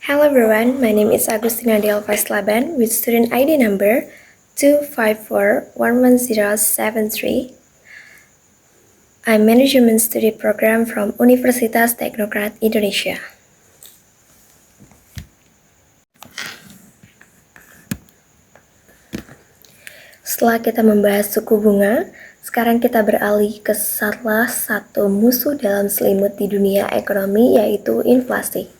Hello everyone, my name is Agustina Delvais Laban with student ID number 254-11073. I'm Management Study Program from Universitas Teknokrat Indonesia. Setelah kita membahas suku bunga, sekarang kita beralih ke salah satu musuh dalam selimut di dunia ekonomi, yaitu inflasi.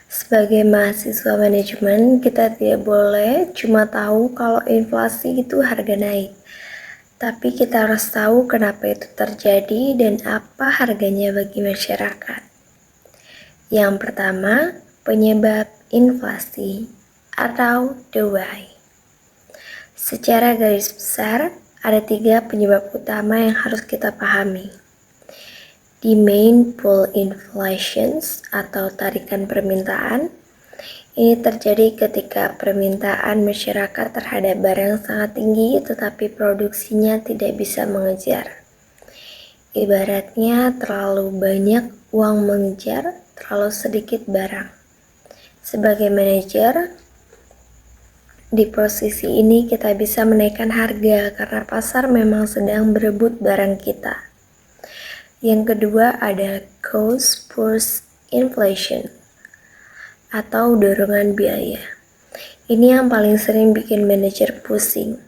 Sebagai mahasiswa manajemen, kita tidak boleh cuma tahu kalau inflasi itu harga naik. Tapi kita harus tahu kenapa itu terjadi dan apa harganya bagi masyarakat. Yang pertama, penyebab inflasi atau the why. Secara garis besar, ada 3 penyebab utama yang harus kita pahami. Demand pull inflations atau tarikan permintaan. Ini terjadi ketika permintaan masyarakat terhadap barang sangat tinggi tetapi produksinya tidak bisa mengejar. Ibaratnya terlalu banyak uang mengejar, terlalu sedikit barang. Sebagai manajer, di posisi ini kita bisa menaikkan harga karena pasar memang sedang berebut barang kita. Yang kedua ada cost push inflation atau dorongan biaya. Ini yang paling sering bikin manajer pusing.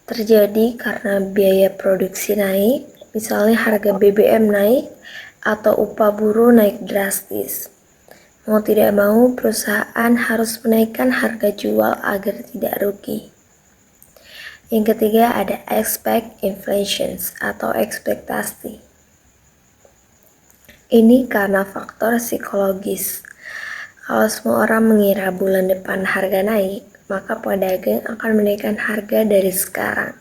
Terjadi karena biaya produksi naik, misalnya harga BBM naik atau upah buruh naik drastis. Mau tidak mau perusahaan harus menaikkan harga jual agar tidak rugi. Yang ketiga ada expect inflations atau ekspektasi. Ini karena faktor psikologis. Kalau semua orang mengira bulan depan harga naik, maka pedagang akan menaikkan harga dari sekarang.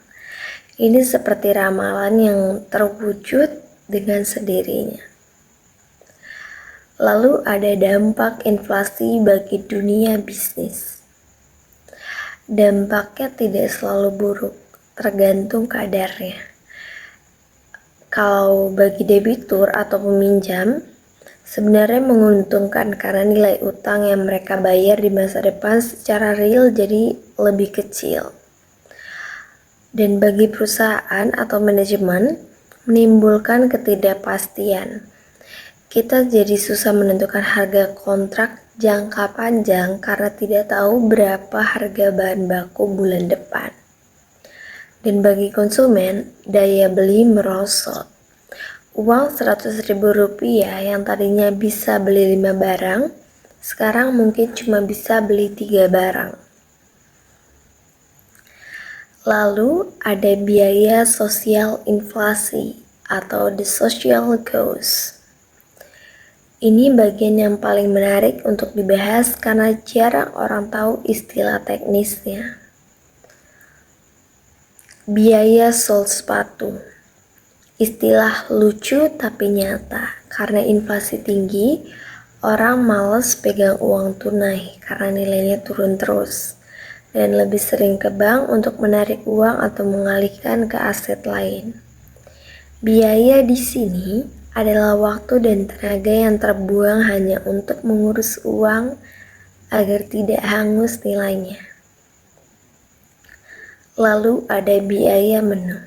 Ini seperti ramalan yang terwujud dengan sendirinya. Lalu ada dampak inflasi bagi dunia bisnis. Dampaknya tidak selalu buruk, tergantung kadarnya. Kalau bagi debitur atau peminjam, sebenarnya menguntungkan karena nilai utang yang mereka bayar di masa depan secara real jadi lebih kecil. Dan bagi perusahaan atau manajemen, menimbulkan ketidakpastian. Kita jadi susah menentukan harga kontrak jangka panjang karena tidak tahu berapa harga bahan baku bulan depan. Dan bagi konsumen, daya beli merosot. Uang Rp100.000 yang tadinya bisa beli 5 barang, sekarang mungkin cuma bisa beli 3 barang. Lalu ada biaya sosial inflasi atau the social cost. Ini bagian yang paling menarik untuk dibahas karena jarang orang tahu istilah teknisnya. Biaya sol sepatu. Istilah lucu tapi nyata. Karena inflasi tinggi, orang malas pegang uang tunai karena nilainya turun terus. Dan lebih sering ke bank untuk menarik uang atau mengalihkan ke aset lain. Biaya di sini adalah waktu dan tenaga yang terbuang hanya untuk mengurus uang agar tidak hangus nilainya. Lalu ada biaya menu.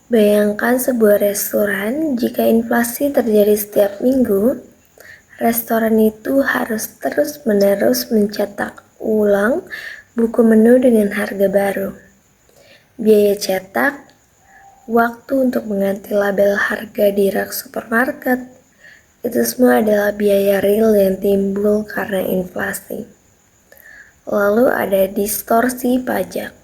Bayangkan sebuah restoran, jika inflasi terjadi setiap minggu, restoran itu harus terus-menerus mencetak ulang buku menu dengan harga baru. Biaya cetak, waktu untuk mengganti label harga di rak supermarket, itu semua adalah biaya real yang timbul karena inflasi. Lalu ada distorsi pajak.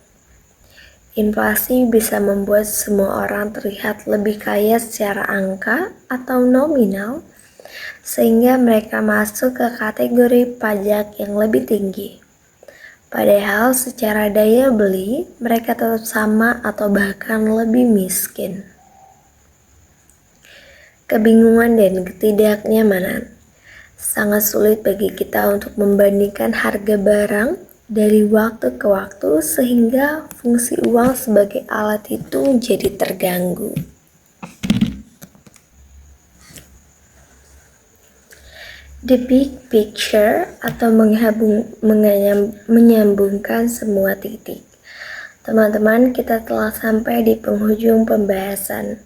Inflasi bisa membuat semua orang terlihat lebih kaya secara angka atau nominal, sehingga mereka masuk ke kategori pajak yang lebih tinggi. Padahal secara daya beli, mereka tetap sama atau bahkan lebih miskin. Kebingungan dan ketidaknyamanan. Sangat sulit bagi kita untuk membandingkan harga barang dari waktu ke waktu sehingga fungsi uang sebagai alat itu jadi terganggu. The big picture atau menyambungkan semua titik. Teman-teman, kita telah sampai di penghujung pembahasan.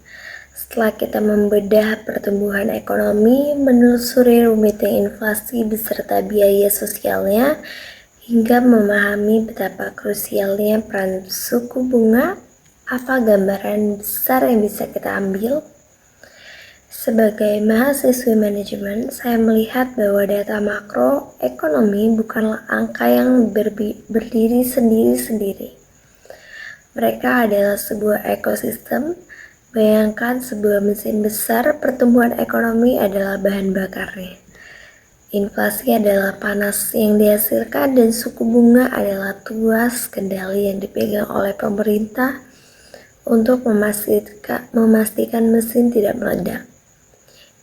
Setelah kita membedah pertumbuhan ekonomi, menelusuri rumitnya inflasi beserta biaya sosialnya, hingga memahami betapa krusialnya peran suku bunga, apa gambaran besar yang bisa kita ambil? Sebagai mahasiswi manajemen, saya melihat bahwa data makro ekonomi bukanlah angka yang berdiri sendiri-sendiri. Mereka adalah sebuah ekosistem. Bayangkan sebuah mesin besar, pertumbuhan ekonomi adalah bahan bakarnya. Inflasi adalah panas yang dihasilkan dan suku bunga adalah tuas kendali yang dipegang oleh pemerintah untuk memastikan mesin tidak meledak.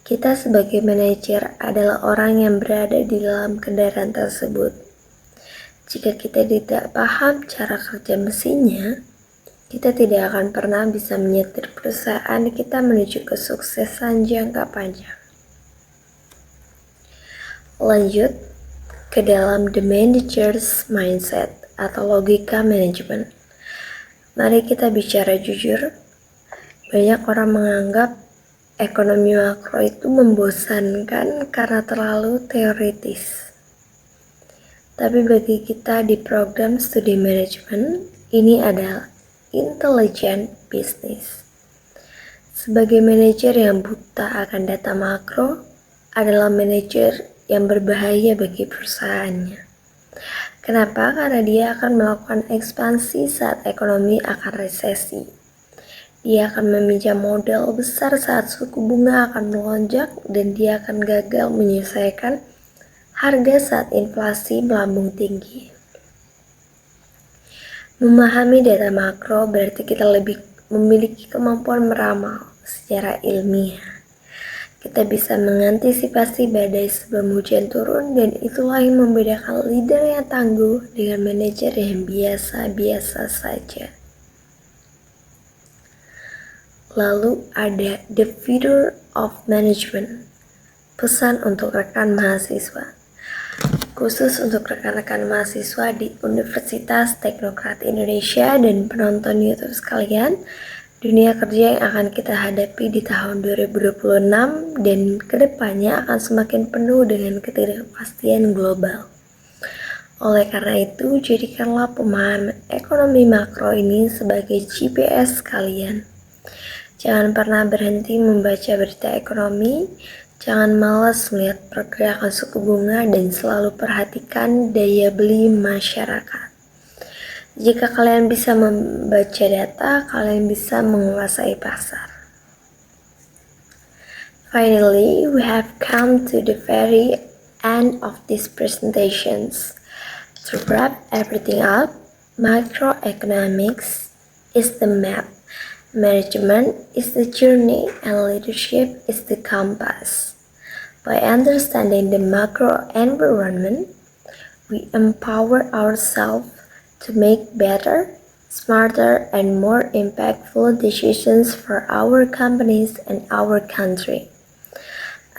Kita sebagai manajer adalah orang yang berada di dalam kendaraan tersebut. Jika kita tidak paham cara kerja mesinnya, kita tidak akan pernah bisa menyetir perusahaan kita menuju kesuksesan jangka panjang. Lanjut ke dalam the manager's mindset atau logika manajemen. Mari kita bicara jujur. Banyak orang menganggap ekonomi makro itu membosankan karena terlalu teoritis. Tapi bagi kita di program studi manajemen, ini adalah intelligent business. Sebagai manajer yang buta akan data makro adalah manajer yang berbahaya bagi perusahaannya. Kenapa? Karena dia akan melakukan ekspansi saat ekonomi akan resesi. Dia akan meminjam modal besar saat suku bunga akan melonjak dan dia akan gagal menyelesaikan harga saat inflasi melambung tinggi. Memahami data makro berarti kita lebih memiliki kemampuan meramal secara ilmiah. Kita bisa mengantisipasi badai sebelum hujan turun dan itulah yang membedakan leader yang tangguh dengan manajer yang biasa-biasa saja. Lalu ada the future of management, pesan untuk rekan mahasiswa. Khusus untuk rekan-rekan mahasiswa di Universitas Teknokrat Indonesia dan penonton YouTube sekalian, dunia kerja yang akan kita hadapi di tahun 2026 dan kedepannya akan semakin penuh dengan ketidakpastian global. Oleh karena itu, jadikanlah pemahaman ekonomi makro ini sebagai GPS kalian. Jangan pernah berhenti membaca berita ekonomi, jangan malas melihat pergerakan suku bunga dan selalu perhatikan daya beli masyarakat. Jika kalian bisa membaca data, kalian bisa menguasai pasar. Finally, we have come to the very end of these presentations. To wrap everything up, macroeconomics is the map. Management is the journey and leadership is the compass. By understanding the macro environment, we empower ourselves to make better, smarter, and more impactful decisions for our companies and our country.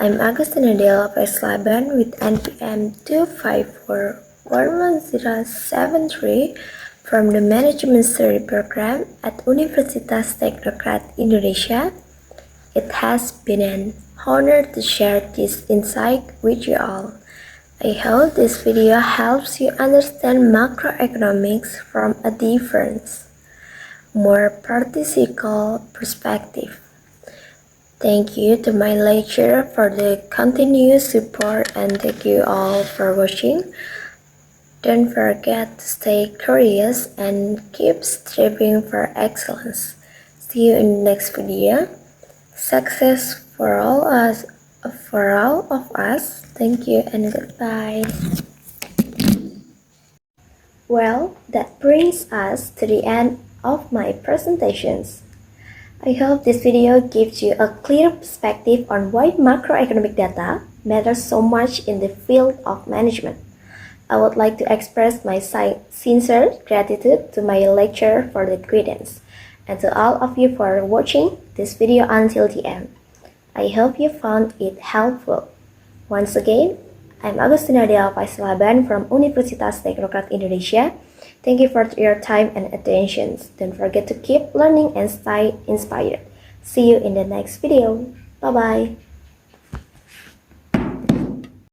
I'm Agustina Della Peslaban with NPM 254-11073 from the Management Study Program at Universitas Teknokrat Indonesia. It has been an honor to share this insight with you all. I hope this video helps you understand macroeconomics from a different, more practical perspective. Thank you to my lecturer for the continuous support and thank you all for watching. Don't forget to stay curious and keep striving for excellence. See you in the next video. Success for all of us. Thank you and goodbye. Well, that brings us to the end of my presentations. I hope this video gives you a clear perspective on why macroeconomic data matters so much in the field of management. I would like to express my sincere gratitude to my lecturer for the guidance, and to all of you for watching this video until the end. I hope you found it helpful. Once again, I'm Agustina Del Paislaban from Universitas Teknokrat Indonesia. Thank you for your time and attention. Don't forget to keep learning and stay inspired. See you in the next video. Bye-bye.